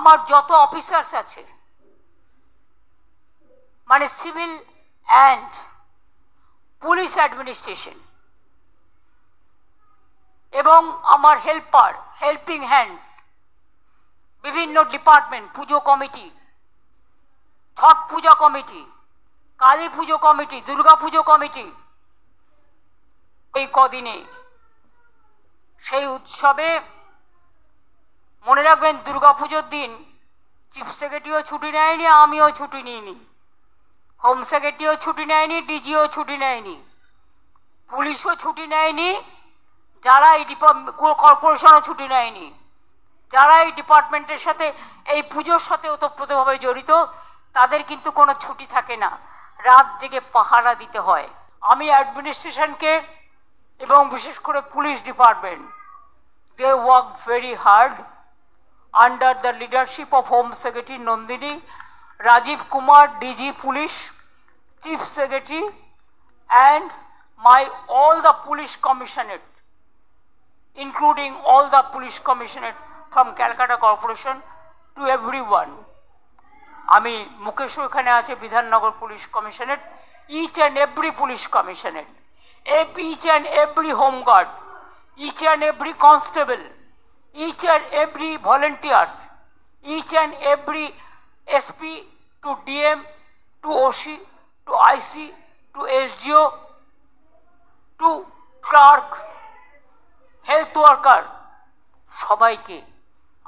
আমার যত অফিসার্স আছে, মানে সিভিল অ্যান্ড পুলিশ অ্যাডমিনিস্ট্রেশন এবং আমার হেল্পিং হ্যান্ডস, বিভিন্ন ডিপার্টমেন্ট, পুজো কমিটি, ছট পূজা কমিটি, কালী পুজো কমিটি, দুর্গা পুজো কমিটি, এই কদিনে সেই উৎসবে মনে রাখবেন, দুর্গা পুজোর দিন চিফ সেক্রেটারিও ছুটি নেয়নি, আমিও ছুটি নিইনি, হোম সেক্রেটারিও ছুটি নেয়নি, ডিজিও ছুটি নেয়নি, পুলিশও ছুটি নেয়নি, যারা এই কর্পোরেশনও ছুটি নেয়নি, যারা এই ডিপার্টমেন্টের সাথে এই পুজোর সাথে ওতপ্রোতভাবে জড়িত তাদের কিন্তু কোনো ছুটি থাকে না, রাত জেগে পাহারা দিতে হয়। আমি অ্যাডমিনিস্ট্রেশনকে এবং বিশেষ করে police department, they work very hard under the leadership of Home Secretary Nandini, Rajiv Kumar, DG Police, Chief Secretary, and all the police commissionerate, including all the police commissionerate from Calcutta Corporation to everyone. Ami Mukesho ekhane ache Bidhannagar Police Commissionerate, each and every police commissionerate, each and every home guard, each and every constable, each and every volunteers, each and every SP to DM to OC to IC to SDO to clerk, health worker, সবাইকে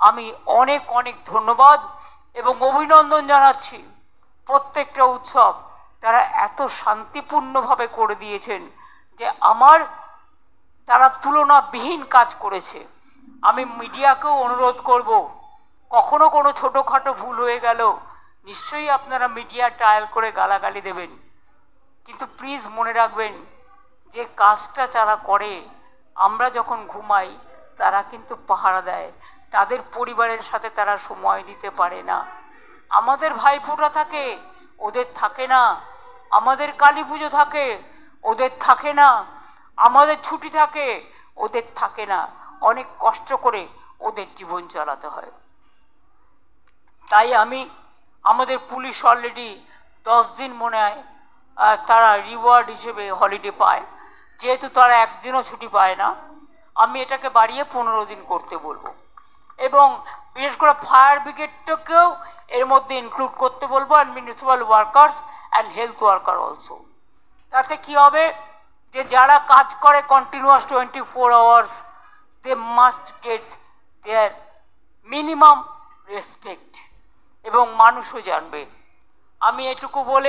আমি অনেক অনেক ধন্যবাদ এবং অভিনন্দন জানাচ্ছি। প্রত্যেকটা উৎসব তারা এত শান্তিপূর্ণভাবে করে দিয়েছেন যে তারা তুলনাবিহীন কাজ করেছে। আমি মিডিয়াকেও অনুরোধ করব, কখনো কোনো ছোটোখাটো ভুল হয়ে গেল নিশ্চয়ই আপনারা মিডিয়া ট্রায়াল করে গালাগালি দেবেন, কিন্তু প্লিজ মনে রাখবেন যে কাজটা যারা করে, আমরা যখন ঘুমাই তারা কিন্তু পাহারা দেয়, তাদের পরিবারের সাথে তারা সময় দিতে পারে না। আমাদের ভাইফোঁটা থাকে, ওদের থাকে না, আমাদের কালী পুজো থাকে, ওদের থাকে না, আমাদের ছুটি থাকে, ওদের থাকে না, অনেক কষ্ট করে ওদের জীবন চালাতে হয়। তাই আমাদের পুলিশ অলরেডি 10 দিন মনে হয় তারা রিওয়ার্ড হিসেবে হলিডে পায়, যেহেতু তারা একদিনও ছুটি পায় না। আমি এটাকে বাড়িয়ে 15 দিন করতে বলবো এবং বিশেষ করে ফায়ার ব্রিগেডটাকেও এর মধ্যে ইনক্লুড করতে বলবো, and municipal workers and health worker also. তাতে কি হবে যে যারা কাজ করে continuous 24 hours, they must get their minimum respect এবং মানুষও জানবে। আমি এটুকু বলে